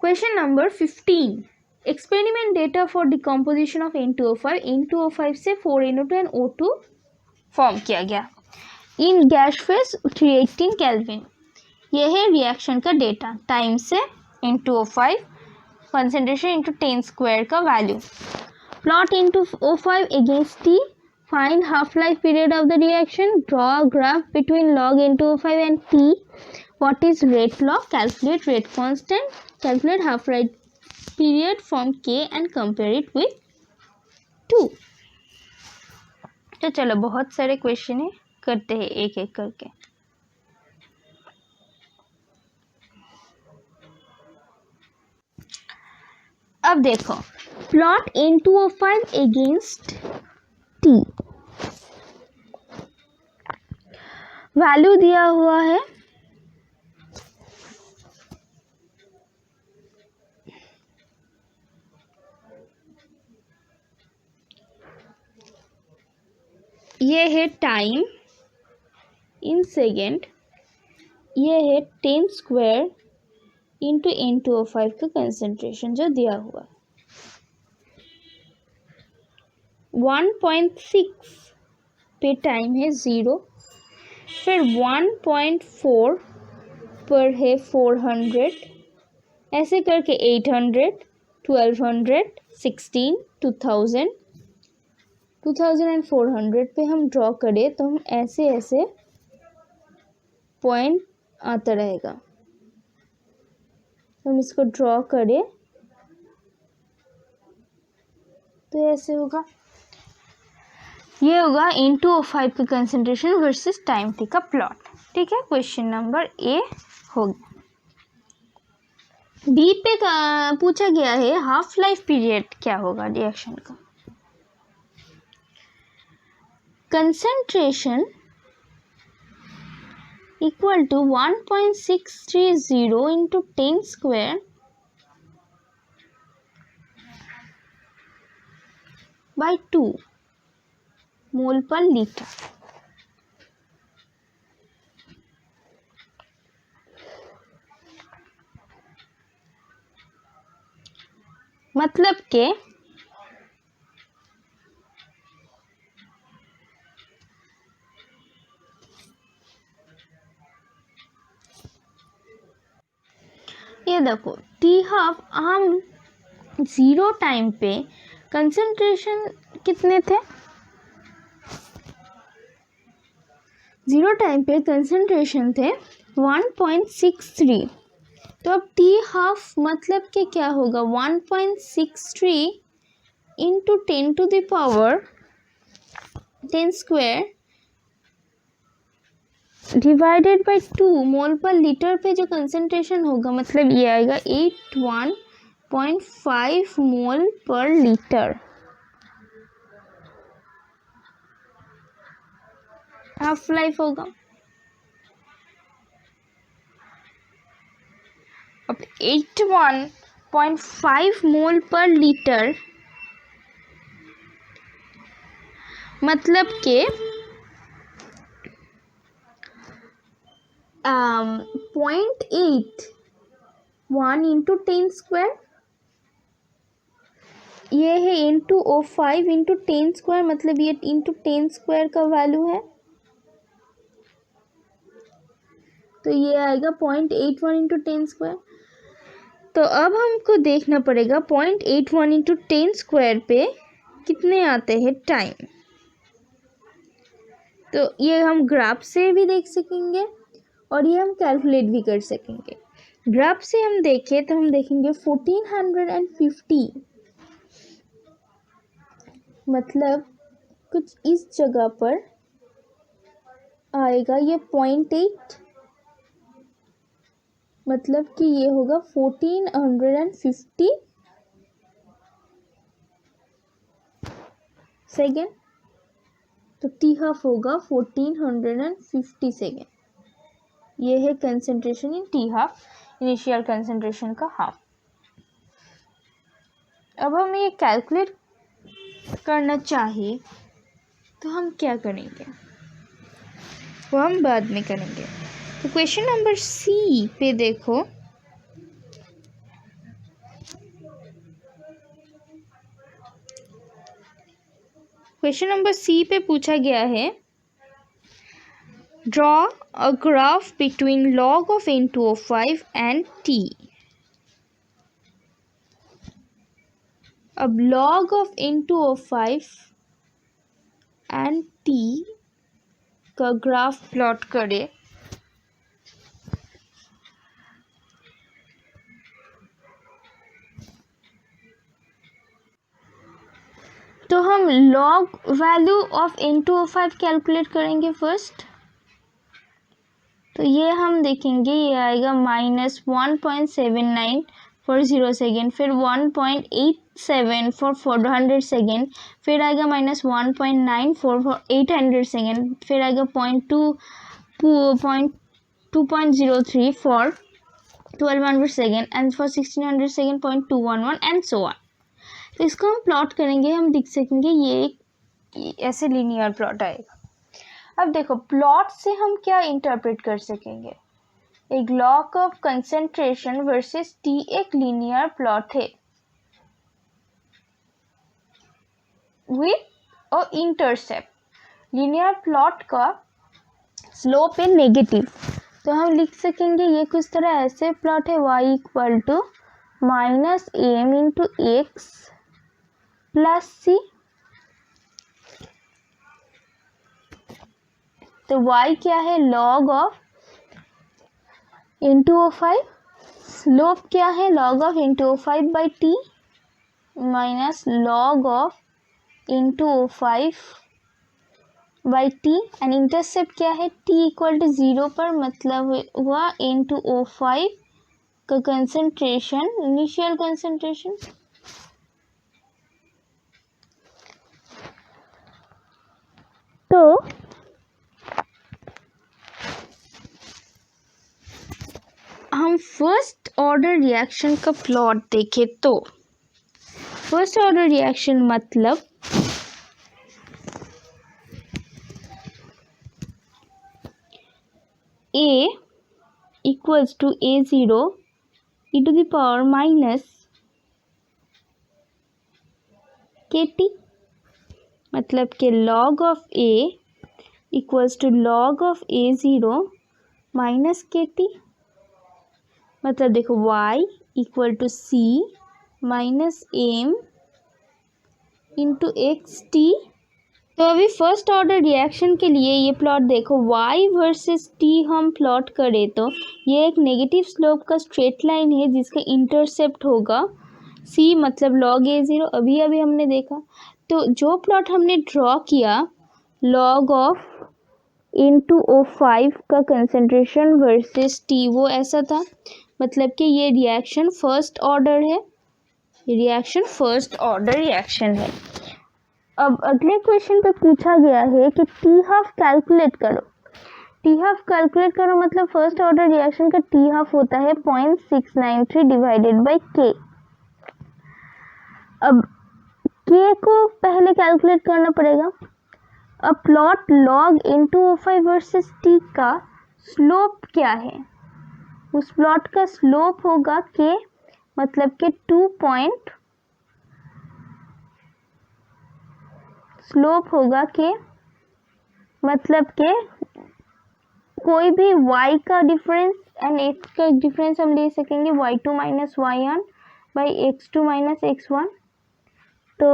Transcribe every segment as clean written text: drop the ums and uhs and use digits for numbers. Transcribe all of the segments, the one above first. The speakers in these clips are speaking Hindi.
Question number 15, experiment data for decomposition of N2O5, N2O5 से 4NO2 and O2 फॉर्म किया गया इन गैस फेज 318 केल्विन। यह है रिएक्शन का डेटा, टाइम से N2O5 कंसेंट्रेशन इंटू 10 स्क्वायर का value. Plot N2O5 against T, find half life period of the reaction, draw a graph between log N2O5 and T, what is rate log, calculate rate constant, calculate half life period from K and compare it with 2। तो चलो बहुत सारे क्वेश्चन है, करते हैं एक एक करके। अब देखो, plot N2O5 against T, value दिया हुआ है ये है टाइम इन सेकेंड, ये है 10 स्क्वायर इंटू N2O5 का कंसेंट्रेशन जो दिया हुआ है। 1.6 पे टाइम है 0, फिर 1.4 पर है 400, ऐसे करके 800, 1200, 16, 2000, 2400 पे हम ड्रॉ करें तो हम ऐसे ऐसे पॉइंट आता रहेगा। हम इसको ड्रॉ करें तो ऐसे होगा, ये होगा N2O5 का कंसेंट्रेशन वर्सेस टाइम T का प्लॉट। ठीक है, क्वेश्चन नंबर ए हो गया। बी पे पूछा गया है हाफ लाइफ पीरियड क्या होगा रिएक्शन का। Concentration equal to 1.630 into 10 square by 2 mole per litre. मतलब के ये देखो टी हाफ, हम 0 टाइम पे कंसंट्रेशन कितने थे, 0 टाइम पे कंसंट्रेशन थे 1.63। तो अब टी हाफ मतलब के क्या होगा, 1.63 into 10 to the power 10 square divided by 2 mole per litre पे जो कंसंट्रेशन होगा, मतलब ये आएगा 81.5 मोल पर लीटर। हाफ लाइफ होगा। अब 81.5 मोल पर लीटर मतलब के 0.8 1 इंटू 10 स्क्वायर, ये है N2O5 इंटू 10 स्क्वायर, मतलब ये इंटू 10 स्क्वायर का वैल्यू है, तो ये आएगा 0.81 इंटू 10 स्क्वायर। तो अब हमको देखना पड़ेगा 0.81 इंटू 10 स्क्वायर पे कितने आते हैं टाइम। तो ये हम ग्राफ से भी देख सकेंगे और ये हम कैलकुलेट भी कर सकेंगे। ग्राफ से हम देखें तो हम देखेंगे 1450, मतलब कुछ इस जगह पर आएगा ये 0.8, मतलब कि ये होगा 1450 सेकेंड, तो टी हाफ होगा 1450 सेकेंड। ये है concentration in T half, initial concentration का हाफ। अब हम ये कैलकुलेट करना चाहिए तो हम क्या करेंगे, वो हम बाद में करेंगे। तो क्वेश्चन नंबर सी पे देखो, क्वेश्चन नंबर सी पे पूछा गया है draw a graph between log of N2O5 and T। अब log of N2O5 and T का ग्राफ प्लॉट करें। तो हम log value of N2O5 calculate करेंगे फर्स्ट। तो ये हम देखेंगे, ये आएगा -1.79 फॉर 0 सेकेंड, फिर 1.87 फॉर 400 सेकेंड, फिर आएगा -1.94 फॉर 800 सेकेंड, फिर आएगा 2.03 for 1200 second, and for 1600 second 0.211 and so on. तो इसको हम प्लॉट करेंगे, हम देख सकेंगे ये ऐसे लीनियर प्लॉट आएगा। अब देखो प्लॉट से हम क्या इंटरप्रेट कर सकेंगे, एक log of concentration versus T एक लीनियर प्लॉट है with a intercept. Linear plot का स्लोप है नेगेटिव, तो हम लिख सकेंगे ये कुछ तरह ऐसे प्लॉट है y equal to -am into x plus c. तो y क्या है, log ऑफ N2O5, स्लोप क्या है, log of N2O5 by T minus log of N2O5 by T, and intercept क्या है, t इक्वल टू 0 पर, मतलब हुआ N2O5 का कंसंट्रेशन, इनिशियल कंसंट्रेशन। तो हम फर्स्ट ऑर्डर रिएक्शन का प्लॉट देखें तो फर्स्ट ऑर्डर रिएक्शन मतलब A equals to A0 e to the power minus KT, मतलब कि log of A equals to log of A0 minus KT। मतलब देखो y equal to C minus m into x t. तो अभी फर्स्ट ऑर्डर रिएक्शन के लिए ये प्लॉट देखो, y वर्सेस t हम प्लॉट करें तो ये एक नेगेटिव स्लोप का स्ट्रेट लाइन है जिसका इंटरसेप्ट होगा c, मतलब log A0 अभी हमने देखा। तो जो प्लॉट हमने ड्रॉ किया log ऑफ N2O5 का कंसंट्रेशन वर्सेस t वो ऐसा था, मतलब कि ये रिएक्शन फर्स्ट ऑर्डर है, रिएक्शन फर्स्ट ऑर्डर रिएक्शन है। अब अगले क्वेश्चन पे पूछा गया है कि टी हाफ कैलकुलेट करो। टी हाफ कैलकुलेट करो मतलब फर्स्ट ऑर्डर रिएक्शन का टी हाफ होता है 0.693 डिवाइडेड बाय के। अब के को पहले कैलकुलेट करना पड़ेगा। अब plot log N2O5 versus T का स्लोप क्या है, उस प्लॉट का स्लोप होगा के, मतलब कि 2 पॉइंट स्लोप होगा के, मतलब के कोई भी y का डिफरेंस एंड x का डिफरेंस हम ले सकेंगे y2 minus y1 by x2 minus x1। तो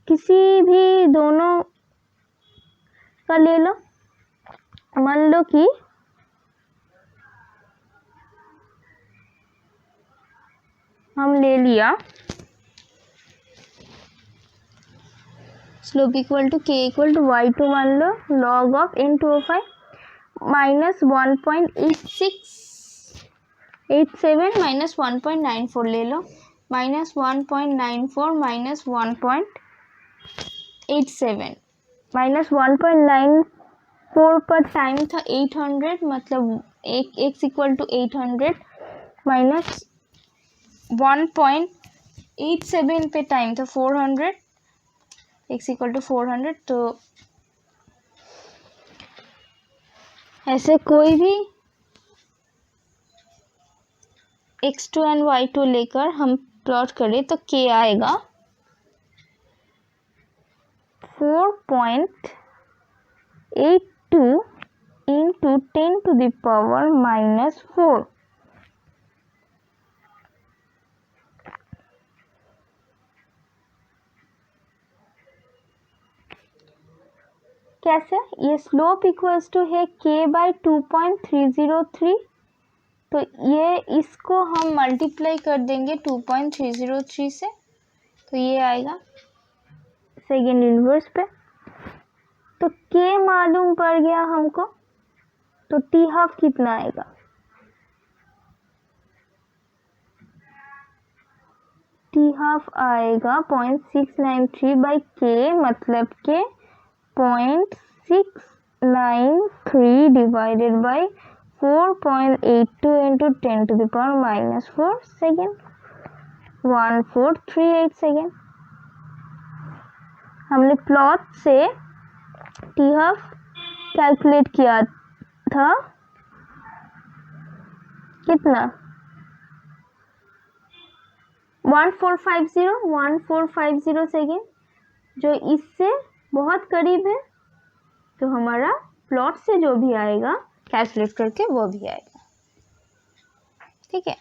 किसी भी दोनों का ले लो, मान लो कि हम ले लिया स्लोप इक्वल टू के इक्वल टू y2 मान लो log of N2O5 minus 1.8687 minus 1.94 ले लो, माइनस 1.94 माइनस 1.87 माइनस 1.94 पर टाइम था 800, मतलब x इक्वल टू 800 माइनस 1.87 पे टाइम था 400, x इक्वल टू 400। तो ऐसे कोई भी x2 एंड y2 लेकर हम प्लॉट करें तो k आएगा 4.82 into 10 to the power minus 4. कैसे? ये स्लोप इक्वल्स टू है k बाई 2.303, तो ये इसको हम मल्टीप्लाई कर देंगे 2.303 से, तो ये आएगा सेकेंड इनवर्स पे। तो k मालूम पड़ गया हमको, तो t हाफ कितना आएगा? t हाफ आएगा 0.693 बाई k, मतलब के 0.693 divided by 4.82 into 10 to the power minus 4 second, 1438 second. हमने प्लॉट से टी हाफ कैलकुलेट किया था, कितना? 1450 सेकेंड, जो इससे बहुत करीब है, तो हमारा प्लॉट से जो भी आएगा कैलकुलेट करके वो भी आएगा। ठीक है।